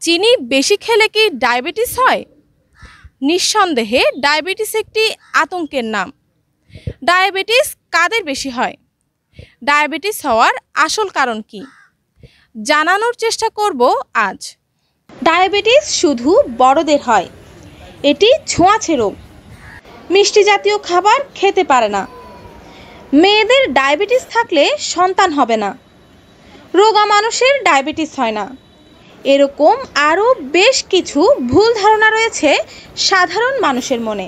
চিনি বেশি খেলে কি ডায়াবেটিস হয়? নিঃসন্দেহে ডায়াবেটিস একটি আতঙ্কের নাম। ডায়াবেটিস কাদের বেশি হয়? ডায়াবেটিস হওয়ার আসল কারণ কি জানানোর চেষ্টা করব আজ। ডায়াবেটিস শুধু বড়দের হয়, এটি ছোঁয়াচে রোগ। মিষ্টি জাতীয় খাবার খেতে পারে না। মেয়েদের ডায়াবেটিস থাকলে সন্তান হবে না। রোগা মানুষের ডায়াবেটিস হয় না। এরকম আরও বেশ কিছু ভুল ধারণা রয়েছে সাধারণ মানুষের মনে।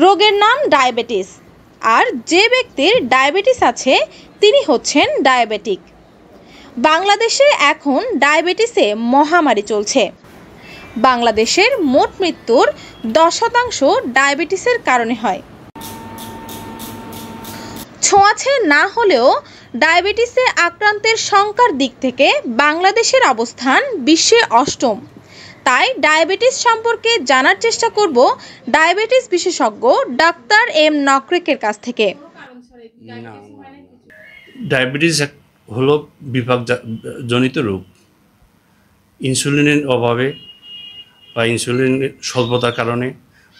রোগের নাম ডায়াবেটিস, আর যে ব্যক্তির ডায়াবেটিস আছে তিনি হচ্ছেন ডায়াবেটিক। বাংলাদেশে এখন ডায়াবেটিসে মহামারী চলছে। বাংলাদেশের মোট মৃত্যুর 10% ডায়াবেটিসের কারণে হয়। ছোঁয়াচে না হলেও ডায়াবেটিসে আক্রান্তের সংখ্যার দিক থেকে বাংলাদেশের অবস্থান বিশ্বে 8ম। তাই ডায়াবেটিস সম্পর্কে জানার চেষ্টা করব ডায়াবেটিস বিশেষজ্ঞ ডাক্তার এম নকরেকের কাছ থেকে। ডায়াবেটিস হলো বিপাকজনিত রোগ। ইনসুলিনের অভাবে বা ইনসুলিনের স্বল্পতার কারণে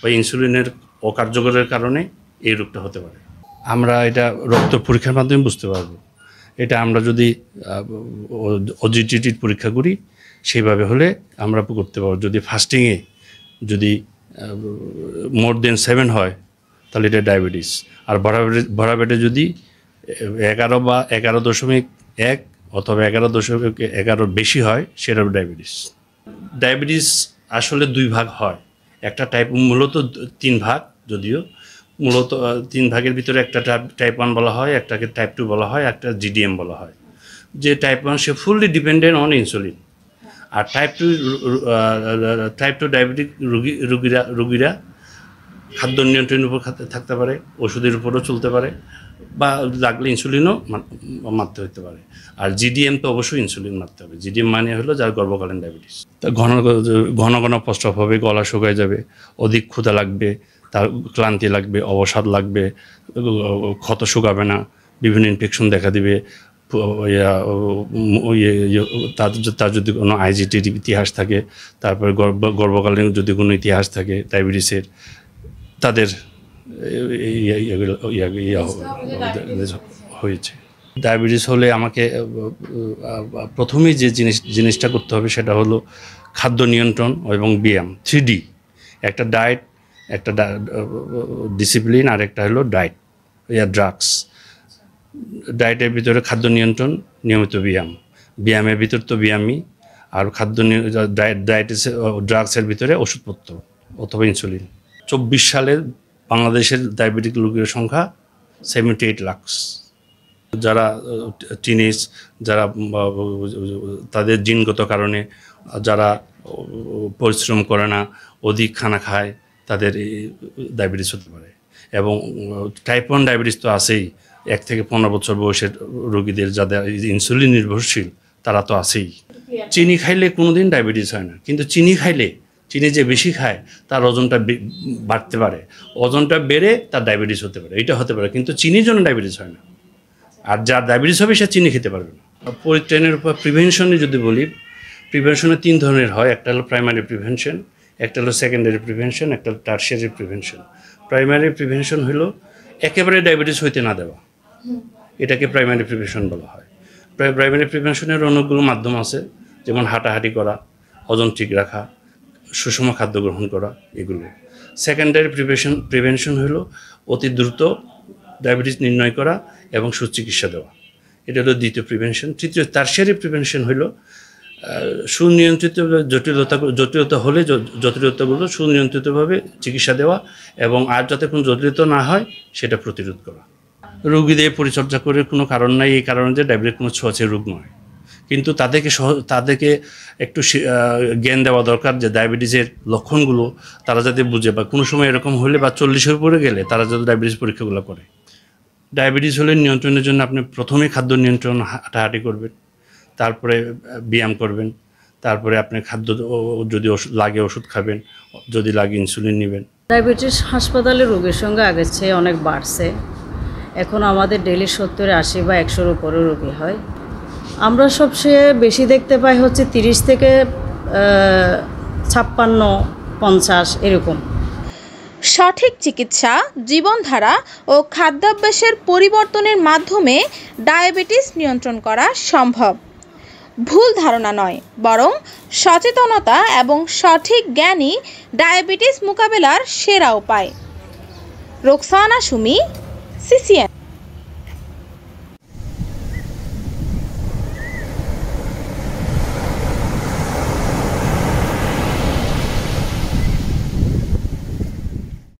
বা ইনসুলিনের অকার্যকরের কারণে এই রোগটা হতে পারে। আমরা এটা রক্ত পরীক্ষার মাধ্যমে বুঝতে পারবো। এটা আমরা যদি অজিটিটির পরীক্ষা করি সেইভাবে হলে আমরা করতে পারবো। যদি ফাস্টিংয়ে যদি মোর দেন 7 হয় তাহলে এটা ডায়াবেটিস। আর ভরা পেটে যদি 11 বা 11.1 অথবা 11.11 বেশি হয় সেটা ডায়াবেটিস। ডায়াবেটিস আসলে 2 ভাগ হয়। একটা টাইপ, মূলত 3 ভাগ, যদিও মূলত 3 ভাগের ভিতরে একটা টাইপ 1 বলা হয়, একটাকে টাইপ 2 বলা হয়, একটা জিডিএম বলা হয়। যে টাইপ 1 সে ফুললি ডিপেন্ডেন্ট অন ইনসুলিন। আর টাইপ 2 ডায়াবেটিক রোগীরা খাদ্য নিয়ন্ত্রণের উপর থাকতে পারে, ওষুধের উপরও চলতে পারে, বা লাগলে ইনসুলিনও মারতে হতে পারে। আর জিডিএম তো অবশ্যই ইনসুলিন মারতে হবে। জিডিএম মানে হলো যার গর্ভকালীন ডায়াবেটিস। তা ঘন ঘন প্রস্রাব হবে, গলা শুকায় যাবে, অধিক ক্ষুধা লাগবে, তার ক্লান্তি লাগবে, অবসাদ লাগবে, ক্ষত শুকাবে না, বিভিন্ন ইনফেকশন দেখা দিবে। তার যদি কোনো আইজিটির ইতিহাস থাকে, তারপরে গর্ভকালীন যদি কোনো ইতিহাস থাকে ডায়াবেটিসের, তাদের হয়েছে। ডায়াবেটিস হলে আমাকে প্রথমেই যে জিনিসটা করতে হবে সেটা হলো খাদ্য নিয়ন্ত্রণ এবং ব্যায়াম। 3D, একটা ডায়েট, একটা ডিসিপ্লিন, আর একটা হলো ড্রাগস। ডায়েটের ভিতরে খাদ্য নিয়ন্ত্রণ, নিয়মিত ব্যায়াম, ব্যায়ামের ভিতর তো ব্যায়ামই, আর ড্রাগসের ভিতরে ওষুধপত্র অথবা ইনসুলিন। 24 সালে বাংলাদেশের ডায়াবেটিক রোগীর সংখ্যা 78 লাখ। যারা টিনেজ, যারা তাদের জিনগত কারণে যারা পরিশ্রম করে না, অধিক খানা খায়, তাদের ডায়াবেটিস হতে পারে। এবং টাইপ 1 ডায়াবেটিস তো আছেই। 1 থেকে 15 বছর বয়সের রোগীদের যাদের ইনসুলিন নির্ভরশীল তারা তো আছেই। চিনি খাইলে কোনোদিন ডায়াবেটিস হয় না, কিন্তু চিনি যে বেশি খায় তার ওজনটা বাড়তে পারে, ওজনটা বেড়ে তার ডায়াবেটিস হতে পারে, এটা হতে পারে, কিন্তু চিনির জন্য ডায়াবেটিস হয় না। আর যার ডায়াবেটিস হবে সে চিনি খেতে পারবে না। পরিত্রাণের উপর প্রিভেনশনে যদি বলি, প্রিভেনশনে 3 ধরনের হয়। একটা হলো প্রাইমারি প্রিভেনশন, একটা হলো সেকেন্ডারি প্রিভেনশন, একটা হলো টারশিয়ারি প্রিভেনশন। প্রাইমারি প্রিভেনশন হলো একেবারে ডায়াবেটিস হইতে না দেওয়া, এটাকে প্রাইমারি প্রিভেনশন বলা হয়। প্রাইমারি প্রিভেনশনের অনেকগুলো মাধ্যম আছে, যেমন হাঁটাহাঁটি করা, ওজন ঠিক রাখা, সুষম খাদ্য গ্রহণ করা, এগুলো। সেকেন্ডারি প্রিভেনশন হলো অতি দ্রুত ডায়াবেটিস নির্ণয় করা এবং সুচিকিৎসা দেওয়া, এটা হলো দ্বিতীয় প্রিভেনশন। তৃতীয় টারশিয়ারি প্রিভেনশন হলো সুনিয়ন্ত্রিত জটিলতা হলে জটিলতাগুলো সুনিয়ন্ত্রিতভাবে চিকিৎসা দেওয়া এবং আর যাতে কোনো জটিলতা না হয় সেটা প্রতিরোধ করা। রোগীদের পরিচর্যা করে কোনো কারণ নাই, এই কারণে যে ডায়াবেটিস কোনো ছোঁয়াচে রোগ নয়, কিন্তু তাদেরকে একটু জ্ঞান দেওয়া দরকার যে ডায়াবেটিসের লক্ষণগুলো তারা যাতে বুঝে, বা কোনো সময় এরকম হলে বা 40-এর উপরে গেলে তারা যাতে ডায়াবেটিস পরীক্ষাগুলো করে। ডায়াবেটিস হলে নিয়ন্ত্রণের জন্য আপনি প্রথমে খাদ্য নিয়ন্ত্রণ, হাঁটাহাঁটি করবেন, তারপরে ব্যায়াম করবেন, তারপরে আপনি খাদ্য যদি লাগে ওষুধ খাবেন, যদি লাগে ইনসুলিন নেবেন। ডায়াবেটিস হাসপাতালে রোগীর সংখ্যা আগের চেয়ে অনেক বাড়ছে। এখন আমাদের ডেলি 70, 80 বা 100-এর উপরে রোগী হয়। আমরা সবচেয়ে বেশি দেখতে পাই হচ্ছে 30 থেকে 56-50 এরকম। সঠিক চিকিৎসা, জীবনধারা ও খাদ্যাভ্যাসের পরিবর্তনের মাধ্যমে ডায়াবেটিস নিয়ন্ত্রণ করা সম্ভব। ভুল ধারণা নয়, বরং সচেতনতা এবং সঠিক জ্ঞানই ডায়াবেটিস মোকাবেলার সেরা উপায়। রোকসানা সুমি, CCN।